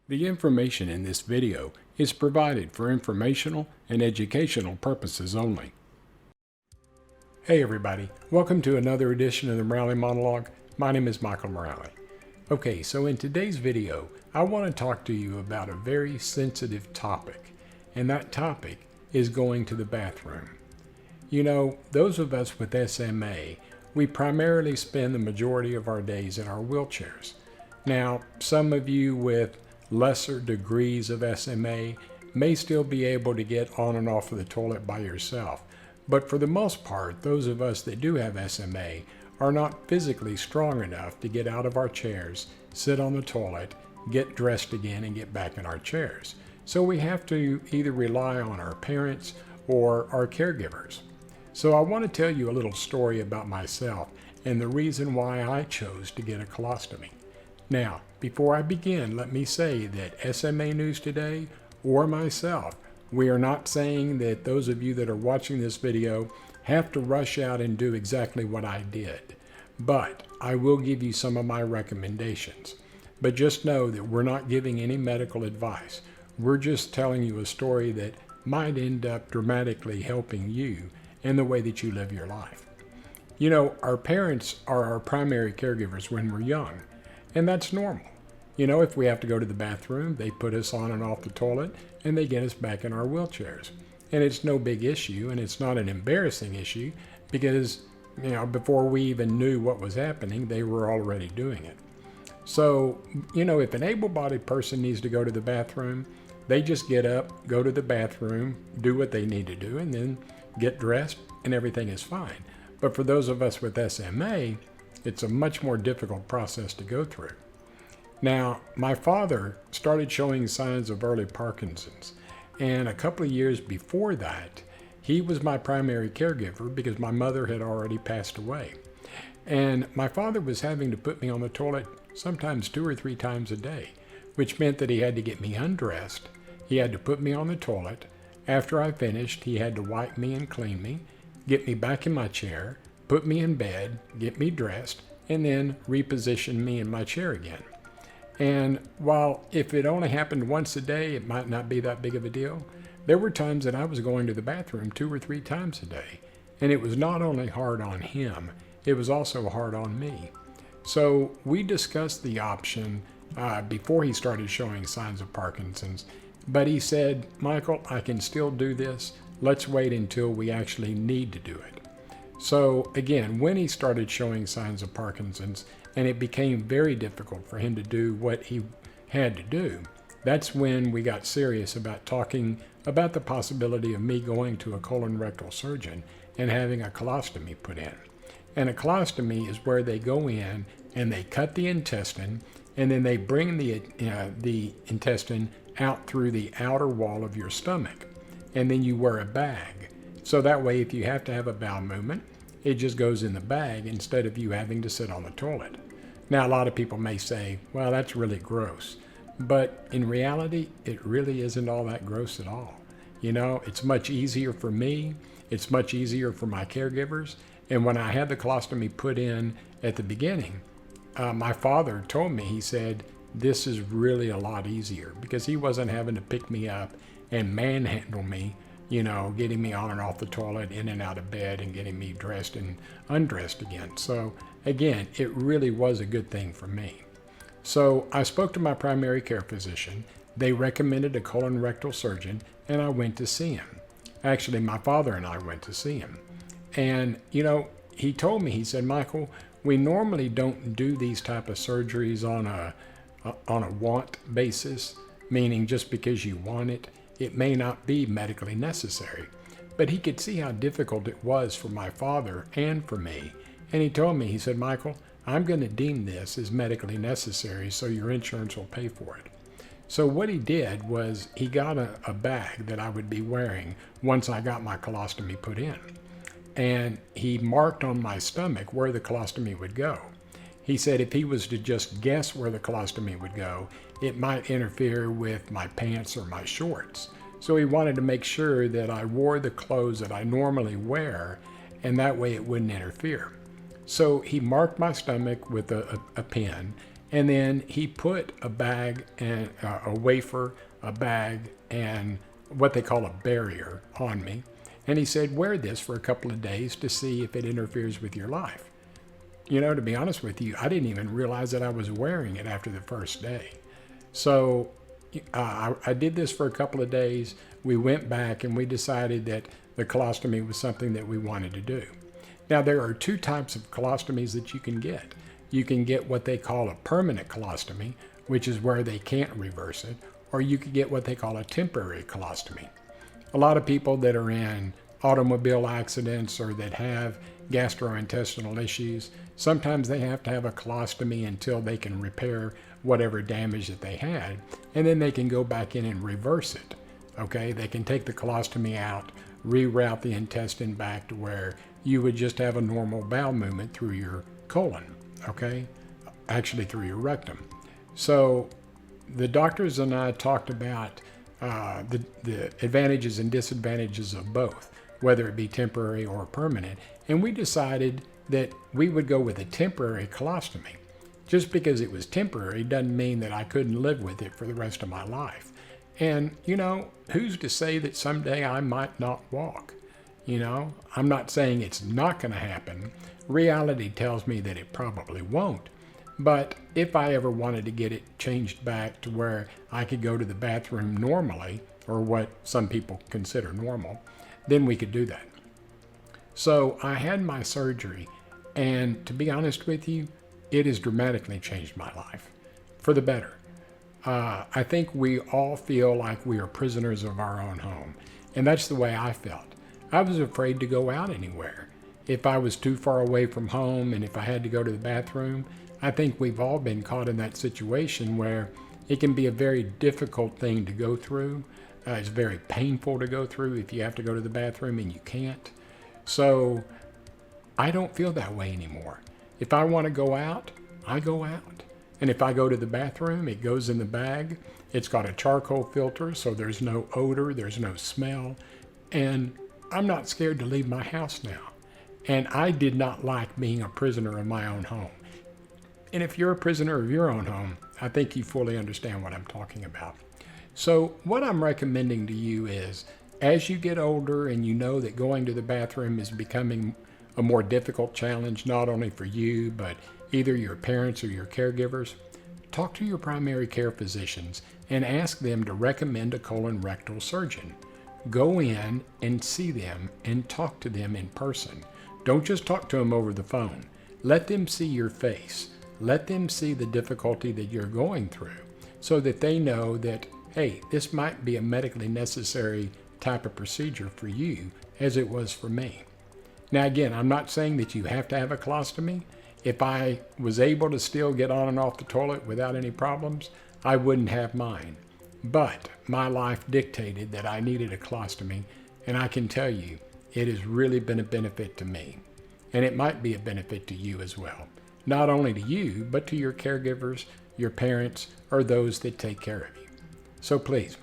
The information in this video is provided for informational and educational purposes only. Hey everybody, welcome to another edition of the Morale Monologue. My name is Michael Morale. Okay, so in today's video, I want to talk to you about a very sensitive topic, and that topic is going to the bathroom. You know, those of us with SMA, we primarily spend the majority of our days in our wheelchairs. Now, some of you with lesser degrees of SMA may still be able to get on and off of the toilet by yourself. But for the most part, those of us that do have SMA are not physically strong enough to get out of our chairs, sit on the toilet, get dressed again, and get back in our chairs. So we have to either rely on our parents or our caregivers. So I want to tell you a little story about myself and the reason why I chose to get a colostomy. Now, before I begin, let me say that SMA News Today or myself, we are not saying that those of you that are watching this video have to rush out and do exactly what I did. But I will give you some of my recommendations. But just know that we're not giving any medical advice. We're just telling you a story that might end up dramatically helping you in the way that you live your life. You know, our parents are our primary caregivers when we're young. And that's normal. You know, if we have to go to the bathroom, they put us on and off the toilet and they get us back in our wheelchairs. And it's no big issue, and it's not an embarrassing issue because, you know, before we even knew what was happening, they were already doing it. So, you know, if an able-bodied person needs to go to the bathroom, they just get up, go to the bathroom, do what they need to do, and then get dressed and everything is fine. But for those of us with SMA, it's a much more difficult process to go through. Now, my father started showing signs of early Parkinson's, and a couple of years before that, he was my primary caregiver because my mother had already passed away. And my father was having to put me on the toilet sometimes 2 or 3 times a day, which meant that he had to get me undressed, he had to put me on the toilet. After I finished, he had to wipe me and clean me, get me back in my chair, put me in bed, get me dressed, and then reposition me in my chair again. And while if it only happened once a day, it might not be that big of a deal, there were times that I was going to the bathroom 2 or 3 times a day. And it was not only hard on him, it was also hard on me. So we discussed the option before he started showing signs of Parkinson's, but he said, "Michael, I can still do this. Let's wait until we actually need to do it." So again, when he started showing signs of Parkinson's and it became very difficult for him to do what he had to do, that's when we got serious about talking about the possibility of me going to a colorectal surgeon and having a colostomy put in. And a colostomy is where they go in and they cut the intestine and then they bring the intestine out through the outer wall of your stomach. And then you wear a bag. So that way, if you have to have a bowel movement, it just goes in the bag instead of you having to sit on the toilet. Now, a lot of people may say, well, that's really gross. But in reality, it really isn't all that gross at all. You know, it's much easier for me. It's much easier for my caregivers. And when I had the colostomy put in at the beginning, my father told me, he said, this is really a lot easier because he wasn't having to pick me up and manhandle me, you know, getting me on and off the toilet, in and out of bed, and getting me dressed and undressed again. So again, it really was a good thing for me. So I spoke to my primary care physician. They recommended a colorectal surgeon, and I went to see him. Actually, my father and I went to see him. And, you know, he told me, he said, "Michael, we normally don't do these type of surgeries on a want basis, meaning just because you want it, it may not be medically necessary." But he could see how difficult it was for my father and for me. And he told me, he said, "Michael, I'm going to deem this as medically necessary, so your insurance will pay for it." So what he did was he got a bag that I would be wearing once I got my colostomy put in. And he marked on my stomach where the colostomy would go. He said if he was to just guess where the colostomy would go, it might interfere with my pants or my shorts. So he wanted to make sure that I wore the clothes that I normally wear, and that way it wouldn't interfere. So he marked my stomach with a pen, And then he put a bag and a wafer, a bag, and what they call a barrier on me. And he said, wear this for a couple of days to see if it interferes with your life. You know, to be honest with you, I didn't even realize that I was wearing it after the first day. So I did this for a couple of days. We went back and we decided that the colostomy was something that we wanted to do. Now, there are two types of colostomies that you can get. You can get what they call a permanent colostomy, which is where they can't reverse it, or you can get what they call a temporary colostomy. A lot of people that are in automobile accidents or that have gastrointestinal issues, sometimes they have to have a colostomy until they can repair whatever damage that they had, and then they can go back in and reverse it. Okay, they can take the colostomy out, reroute the intestine back to where you would just have a normal bowel movement through your colon, okay? Actually through your rectum. So the doctors and I talked about the advantages and disadvantages of both, whether it be temporary or permanent, and we decided that we would go with a temporary colostomy. Just because it was temporary doesn't mean that I couldn't live with it for the rest of my life. And, you know, who's to say that someday I might not walk? You know, I'm not saying it's not going to happen. Reality tells me that it probably won't. But if I ever wanted to get it changed back to where I could go to the bathroom normally, or what some people consider normal, then we could do that. So I had my surgery, and to be honest with you, it has dramatically changed my life for the better. I think we all feel like we are prisoners of our own home, and that's the way I felt. I was afraid to go out anywhere. If I was too far away from home and if I had to go to the bathroom, I think we've all been caught in that situation where it can be a very difficult thing to go through. It's very painful to go through if you have to go to the bathroom and you can't. So I don't feel that way anymore. If I want to go out, I go out. And if I go to the bathroom, it goes in the bag. It's got a charcoal filter, so there's no odor, there's no smell. And I'm not scared to leave my house now. And I did not like being a prisoner of my own home. And if you're a prisoner of your own home, I think you fully understand what I'm talking about. So what I'm recommending to you is, as you get older and you know that going to the bathroom is becoming a more difficult challenge, not only for you, but either your parents or your caregivers, talk to your primary care physicians and ask them to recommend a colon rectal surgeon. Go in and see them and talk to them in person. Don't just talk to them over the phone. Let them see your face. Let them see the difficulty that you're going through so that they know that, hey, this might be a medically necessary type of procedure for you as it was for me. Now, again, I'm not saying that you have to have a colostomy. If I was able to still get on and off the toilet without any problems, I wouldn't have mine. But my life dictated that I needed a colostomy, and I can tell you, it has really been a benefit to me. And it might be a benefit to you as well. Not only to you, but to your caregivers, your parents, or those that take care of you. So please,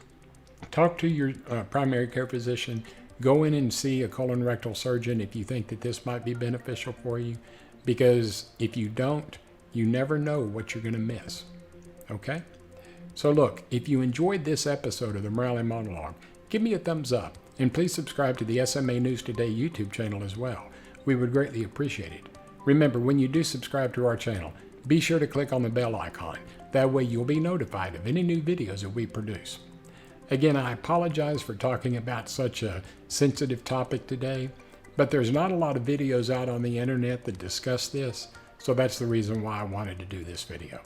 talk to your primary care physician. Go in and see a colon rectal surgeon if you think that this might be beneficial for you. Because if you don't, you never know what you're going to miss. Okay? So look, if you enjoyed this episode of the Morale Monologue, give me a thumbs up. And please subscribe to the SMA News Today YouTube channel as well. We would greatly appreciate it. Remember, when you do subscribe to our channel, be sure to click on the bell icon. That way you'll be notified of any new videos that we produce. Again, I apologize for talking about such a sensitive topic today, but there's not a lot of videos out on the internet that discuss this, so that's the reason why I wanted to do this video.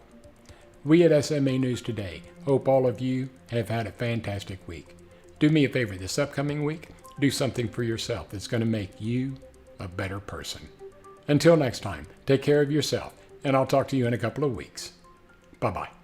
We at SMA News Today hope all of you have had a fantastic week. Do me a favor this upcoming week, do something for yourself that's going to make you a better person. Until next time, take care of yourself, and I'll talk to you in a couple of weeks. Bye-bye.